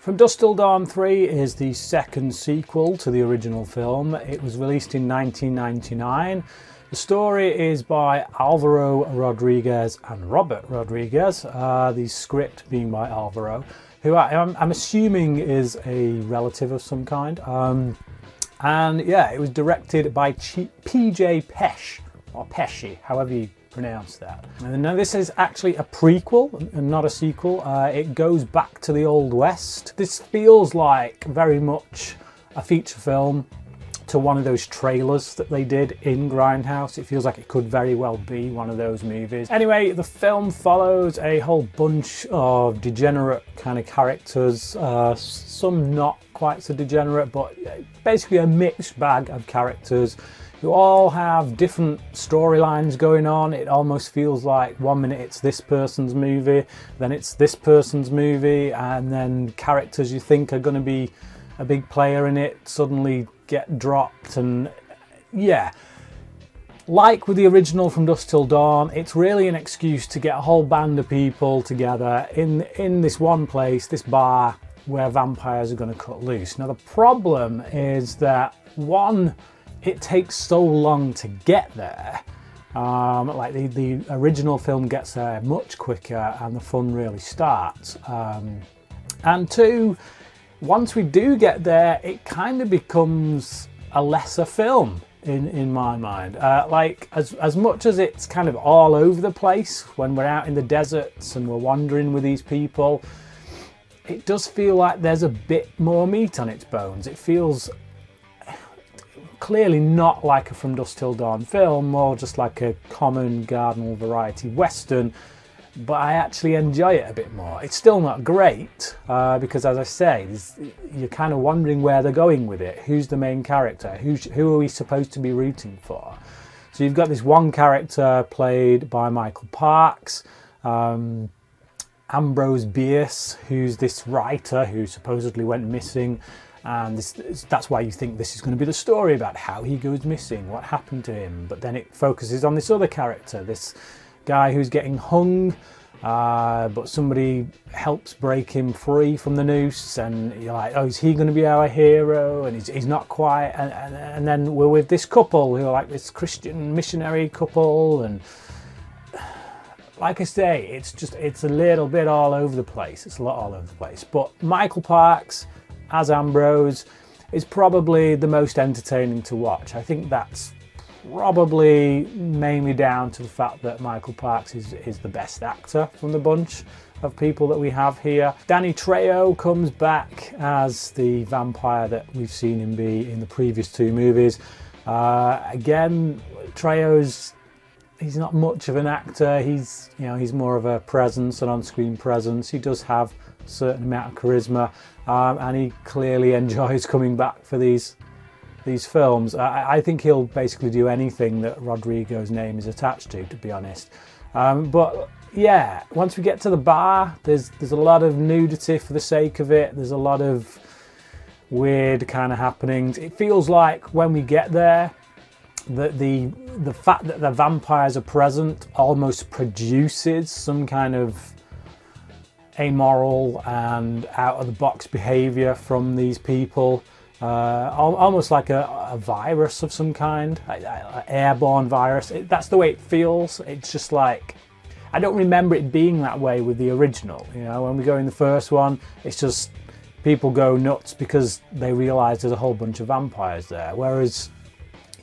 From Dusk Till Dawn 3 is the second sequel to the original film. It was released in 1999. The story is by Alvaro Rodriguez and Robert Rodriguez, the script being by Alvaro, who I'm assuming is a relative of some kind. And yeah, it was directed by PJ Pesce, or Pesce, however you pronounce that. And now this is actually a prequel and not a sequel. It goes back to the Old West. This feels like very much a feature film to one of those trailers that they did in Grindhouse. It feels like it could very well be one of those movies. Anyway, the film follows a whole bunch of degenerate kind of characters, some not quite so degenerate, but basically a mixed bag of characters who all have different storylines going on. It almost feels like 1 minute it's this person's movie, then it's this person's movie, and then characters you think are going to be a big player in it suddenly get dropped. And yeah, like with the original From Dusk Till Dawn, it's really an excuse to get a whole band of people together in this one place, this bar, where vampires are going to cut loose. Now the problem is that, one, it takes so long to get there. Like the original film gets there much quicker and the fun really starts. And two, once we do get there, it kind of becomes a lesser film in my mind. Like as much as it's kind of all over the place when we're out in the deserts and we're wandering with these people, it does feel like there's a bit more meat on its bones. It feels clearly not like a From Dusk Till Dawn film, more just like a common garden variety western, but I actually enjoy it a bit more. It's still not great, because as I say, you're kind of wondering where they're going with it. Who's the main character? Who are we supposed to be rooting for? So you've got this one character played by Michael Parks, Ambrose Bierce, who's this writer who supposedly went missing. And that's why you think this is going to be the story about how he goes missing, what happened to him. But then it focuses on this other character, this guy who's getting hung, but somebody helps break him free from the noose, and you're like, oh, is he going to be our hero? And he's not quite. And then we're with this couple who are like this Christian missionary couple, and like I say, it's a little bit all over the place. It's a lot all over the place. But Michael Parks as Ambrose is probably the most entertaining to watch. I think that's probably mainly down to the fact that Michael Parks is the best actor from the bunch of people that we have here. Danny Trejo comes back as the vampire that we've seen him be in the previous two movies. Again, Trejo's he's not much of an actor. He's more of a presence, an on-screen presence. He does have a certain amount of charisma, and he clearly enjoys coming back for these films. I think he'll basically do anything that Rodrigo's name is attached to be honest. But yeah, once we get to the bar, there's a lot of nudity for the sake of it. There's a lot of weird kind of happenings. It feels like when we get there, that the fact that the vampires are present almost produces some kind of amoral and out-of-the-box behaviour from these people. Almost like a virus of some kind, an airborne virus. That's the way it feels. It's just like, I don't remember it being that way with the original. When we go in the first one, it's just people go nuts because they realise there's a whole bunch of vampires there. Whereas,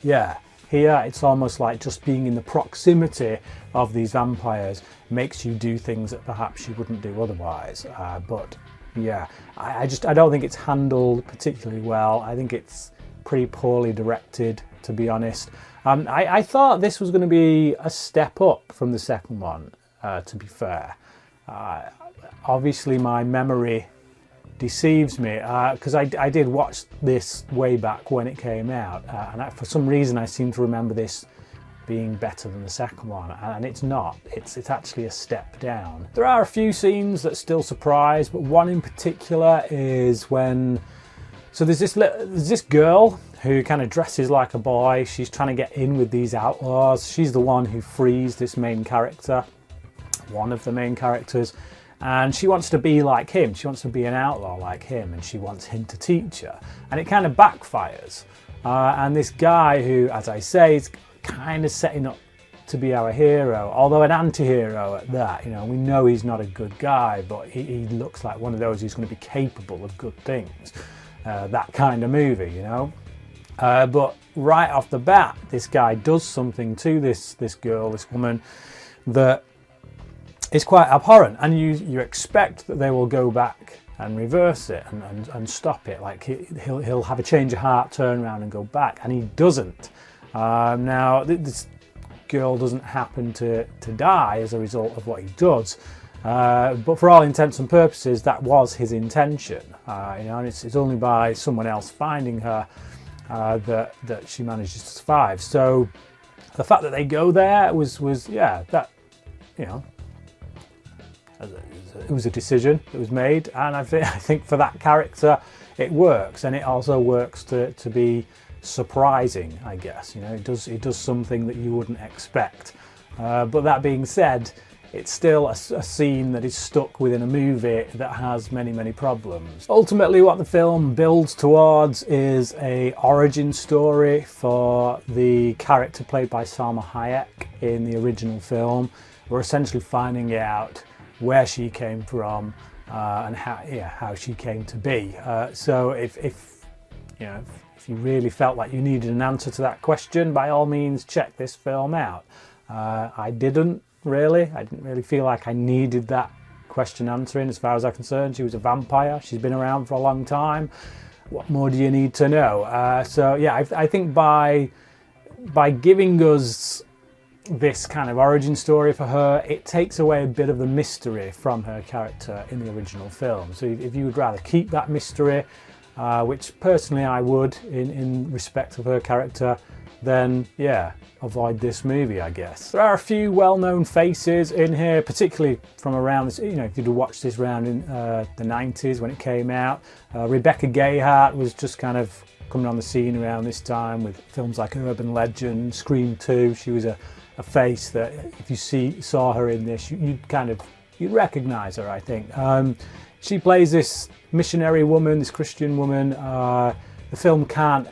yeah, here it's almost like just being in the proximity of these vampires makes you do things that perhaps you wouldn't do otherwise. But yeah, I don't think it's handled particularly well. I think it's pretty poorly directed, to be honest. I thought this was going to be a step up from the second one, to be fair. Obviously my memory deceives me, because I did watch this way back when it came out, and for some reason I seem to remember this being better than the second one, and it's not. It's actually a step down. There are a few scenes that still surprise, but one in particular is when, so there's this girl who kind of dresses like a boy. She's trying to get in with these outlaws. She's the one who frees this main character, one of the main characters, and she wants to be like him. She wants to be an outlaw like him, and she wants him to teach her. And it kind of backfires. And this guy who, as I say, is kind of setting up to be our hero, although an anti-hero at that. You know, we know he's not a good guy, but he looks like one of those who's going to be capable of good things. That kind of movie, you know. But right off the bat, this guy does something to this girl, this woman, that is quite abhorrent, and you expect that they will go back and reverse it and stop it. Like he'll have a change of heart, turn around and go back, and he doesn't. Now this girl doesn't happen to die as a result of what he does, but for all intents and purposes, that was his intention. You know, and it's only by someone else finding her that she manages to survive. So the fact that they go there was yeah, that, you know, it was a decision that was made, and I think for that character it works, and it also works to be surprising, I guess. You know, it does something that you wouldn't expect. But that being said, it's still a scene that is stuck within a movie that has many problems. Ultimately, what the film builds towards is a origin story for the character played by Salma Hayek in the original film. We're essentially finding out where she came from and how she came to be. So if you really felt like you needed an answer to that question, by all means check this film out. I didn't really feel like I needed that question answering. As far as I'm concerned, she was a vampire, she's been around for a long time. What more do you need to know? So yeah, I think by giving us this kind of origin story for her, it takes away a bit of the mystery from her character in the original film. So if you would rather keep that mystery, which personally I would in respect of her character, then yeah, avoid this movie, I guess. There are a few well-known faces in here, particularly from around this, you know, if you'd watched this around in the 90s when it came out. Rebecca Gayheart was just kind of coming on the scene around this time with films like Urban Legend, Scream 2. She was a face that if you saw her in this, you'd recognise her, I think. She plays this missionary woman, this Christian woman. The film can't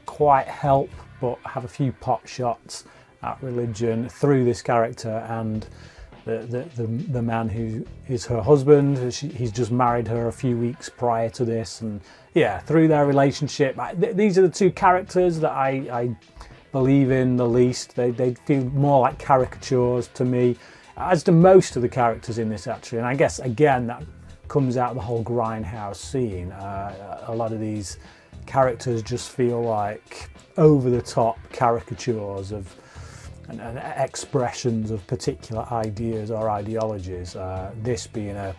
quite help but have a few pot shots at religion through this character and the man who is her husband. He's just married her a few weeks prior to this, and yeah, through their relationship, these are the two characters that I believe in the least. They feel more like caricatures to me, as do most of the characters in this actually, and I guess again that comes out of the whole grindhouse scene. A lot of these characters just feel like over-the-top caricatures of and expressions of particular ideas or ideologies. This being a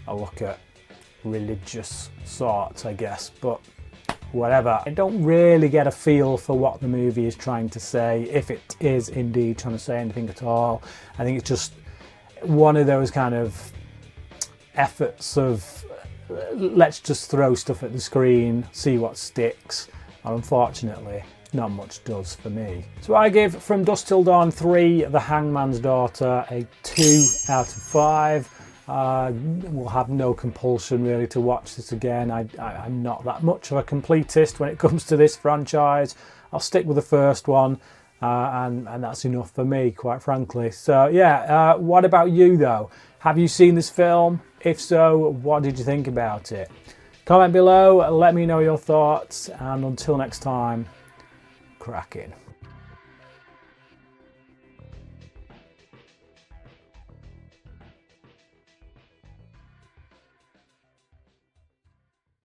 look at religious sorts, I guess, but whatever. I don't really get a feel for what the movie is trying to say, if it is indeed trying to say anything at all. I think it's just one of those kind of efforts of let's just throw stuff at the screen, see what sticks, and unfortunately not much does for me. So I give From Dusk Till Dawn 3, The Hangman's Daughter, a 2 out of 5. We'll have no compulsion really to watch this again. I'm not that much of a completist when it comes to this franchise. I'll stick with the first one, and that's enough for me, quite frankly. So yeah, what about you though? Have you seen this film? If so, what did you think about it? Comment below, let me know your thoughts, and until next time, cracking.